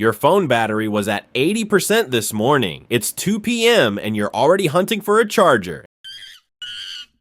Your phone battery was at 80% this morning. It's 2 p.m. and you're already hunting for a charger.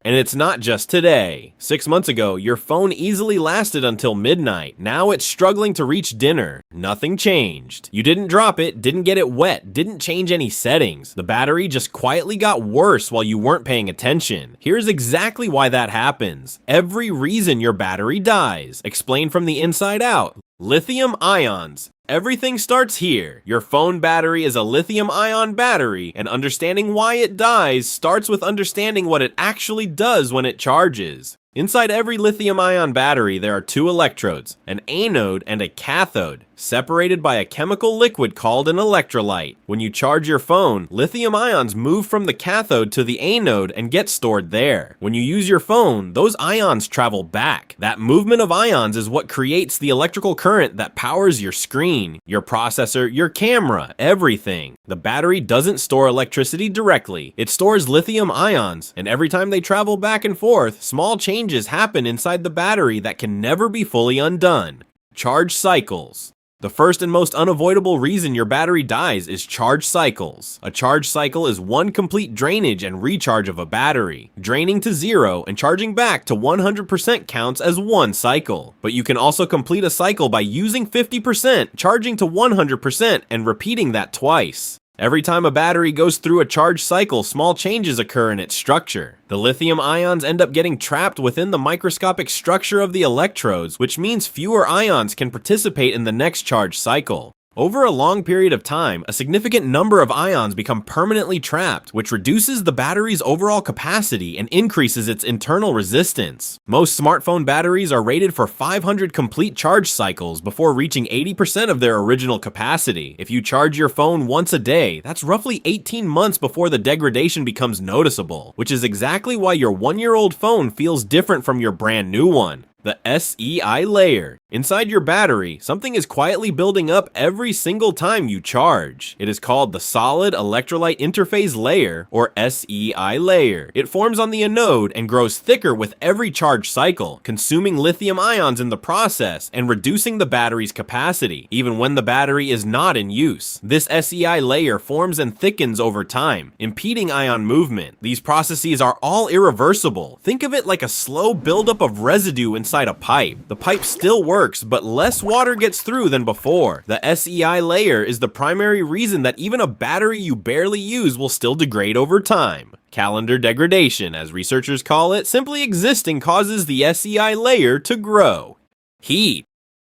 And it's not just today. 6 months ago, your phone easily lasted until midnight. Now it's struggling to reach dinner. Nothing changed. You didn't drop it, didn't get it wet, didn't change any settings. The battery just quietly got worse while you weren't paying attention. Here's exactly why that happens. Every reason your battery dies. Explained from the inside out. Lithium ions. Everything starts here. Your phone battery is a lithium-ion battery, and understanding why it dies starts with understanding what it actually does when it charges. Inside every lithium-ion battery, there are two electrodes, an anode and a cathode, separated by a chemical liquid called an electrolyte. When you charge your phone, lithium ions move from the cathode to the anode and get stored there. When you use your phone, those ions travel back. That movement of ions is what creates the electrical current that powers your screen, your processor, your camera, everything. The battery doesn't store electricity directly. It stores lithium ions, and every time they travel back and forth, small changes happen inside the battery that can never be fully undone. Charge cycles. The first and most unavoidable reason your battery dies is charge cycles. A charge cycle is one complete drainage and recharge of a battery. Draining to 0 and charging back to 100% counts as one cycle. But you can also complete a cycle by using 50%, charging to 100%, and repeating that twice. Every time a battery goes through a charge cycle, small changes occur in its structure. The lithium ions end up getting trapped within the microscopic structure of the electrodes, which means fewer ions can participate in the next charge cycle. Over a long period of time, a significant number of ions become permanently trapped, which reduces the battery's overall capacity and increases its internal resistance. Most smartphone batteries are rated for 500 complete charge cycles before reaching 80% of their original capacity. If you charge your phone once a day, that's roughly 18 months before the degradation becomes noticeable, which is exactly why your 1-year-old phone feels different from your brand new one. The SEI Layer. Inside your battery, something is quietly building up every single time you charge. It is called the Solid Electrolyte Interface Layer, or SEI Layer. It forms on the anode and grows thicker with every charge cycle, consuming lithium ions in the process and reducing the battery's capacity, even when the battery is not in use. This SEI layer forms and thickens over time, impeding ion movement. These processes are all irreversible. Think of it like a slow buildup of residue inside a pipe. The pipe still works, but less water gets through than before. The SEI layer is the primary reason that even a battery you barely use will still degrade over time. Calendar degradation, as researchers call it, simply existing causes the SEI layer to grow. Heat.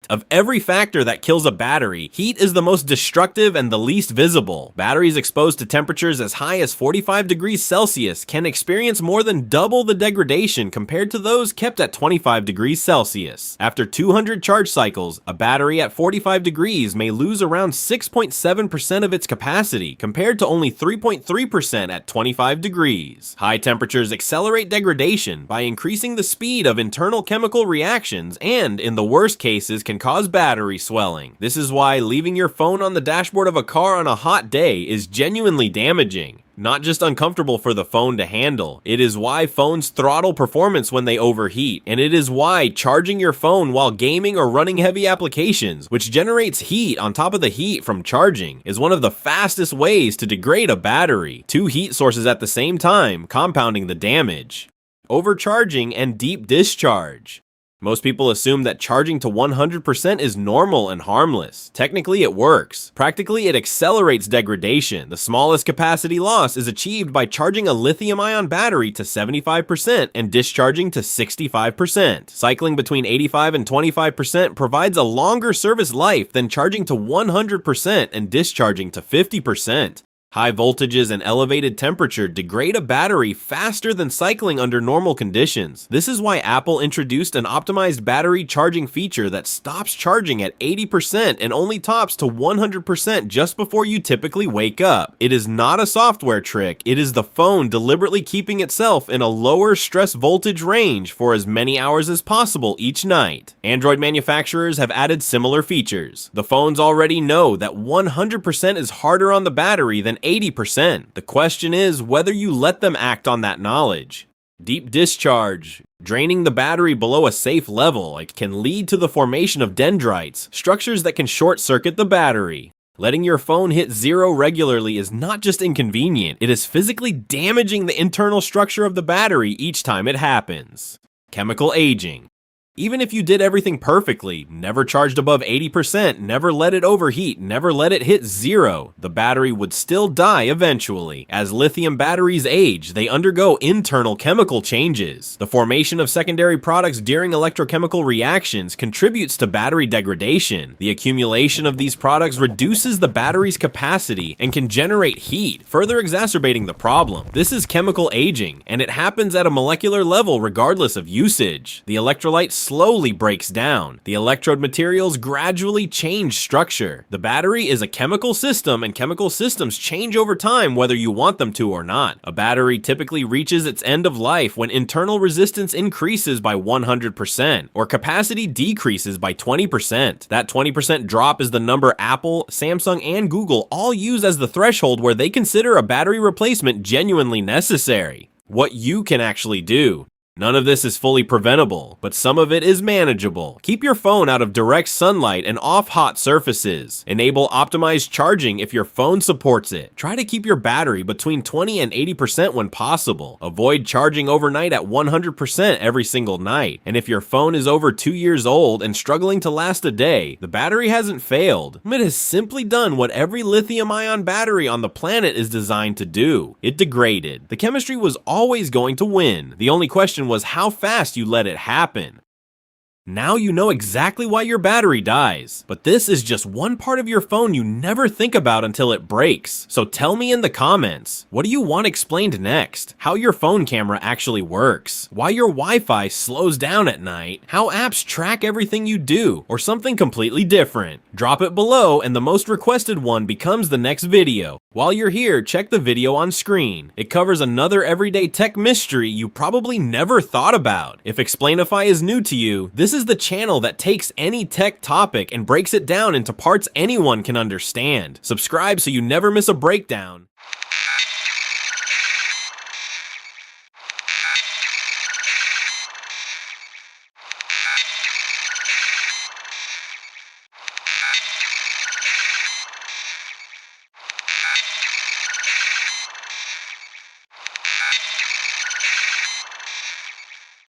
Of every factor that kills a battery, heat is the most destructive and the least visible. Batteries exposed to temperatures as high as 45 degrees Celsius can experience more than double the degradation compared to those kept at 25 degrees Celsius. After 200 charge cycles, a battery at 45 degrees may lose around 6.7% of its capacity, compared to only 3.3% at 25 degrees. High temperatures accelerate degradation by increasing the speed of internal chemical reactions and, in the worst cases, can cause battery swelling. This is why leaving your phone on the dashboard of a car on a hot day is genuinely damaging. Not just uncomfortable for the phone to handle. It is why phones throttle performance when they overheat, and it is why charging your phone while gaming or running heavy applications, which generates heat on top of the heat from charging, is one of the fastest ways to degrade a battery. Two heat sources at the same time, compounding the damage. Overcharging and deep discharge. Most people assume that charging to 100% is normal and harmless. Technically, it works. Practically, it accelerates degradation. The smallest capacity loss is achieved by charging a lithium-ion battery to 75% and discharging to 65%. Cycling between 85 and 25% provides a longer service life than charging to 100% and discharging to 50%. High voltages and elevated temperature degrade a battery faster than cycling under normal conditions. This is why Apple introduced an optimized battery charging feature that stops charging at 80% and only tops to 100% just before you typically wake up. It is not a software trick, it is the phone deliberately keeping itself in a lower stress voltage range for as many hours as possible each night. Android manufacturers have added similar features. The phones already know that 100% is harder on the battery than 80%. The question is whether you let them act on that knowledge. Deep discharge. Draining the battery below a safe level can lead to the formation of dendrites, structures that can short-circuit the battery. Letting your phone hit zero regularly is not just inconvenient, it is physically damaging the internal structure of the battery each time it happens. Chemical aging. Even if you did everything perfectly, never charged above 80%, never let it overheat, never let it hit zero, the battery would still die eventually. As lithium batteries age, they undergo internal chemical changes. The formation of secondary products during electrochemical reactions contributes to battery degradation. The accumulation of these products reduces the battery's capacity and can generate heat, further exacerbating the problem. This is chemical aging, and it happens at a molecular level regardless of usage. The electrolyte slowly breaks down. The electrode materials gradually change structure. The battery is a chemical system, and chemical systems change over time whether you want them to or not. A battery typically reaches its end of life when internal resistance increases by 100%, or capacity decreases by 20%. That 20% drop is the number Apple, Samsung, and Google all use as the threshold where they consider a battery replacement genuinely necessary. What you can actually do. None of this is fully preventable, but some of it is manageable. Keep your phone out of direct sunlight and off hot surfaces. Enable optimized charging if your phone supports it. Try to keep your battery between 20 and 80% when possible. Avoid charging overnight at 100% every single night. And if your phone is over 2 years old and struggling to last a day, the battery hasn't failed. It has simply done what every lithium-ion battery on the planet is designed to do. It degraded. The chemistry was always going to win. The only question was how fast you let it happen. Now you know exactly why your battery dies, but this is just one part of your phone you never think about until it breaks. So tell me in the comments, what do you want explained next? How your phone camera actually works? Why your Wi-Fi slows down at night? How apps track everything you do? Or something completely different? Drop it below and the most requested one becomes the next video. While you're here, check the video on screen. It covers another everyday tech mystery you probably never thought about. If Explainify is new to you, this is the channel that takes any tech topic and breaks it down into parts anyone can understand. Subscribe so you never miss a breakdown.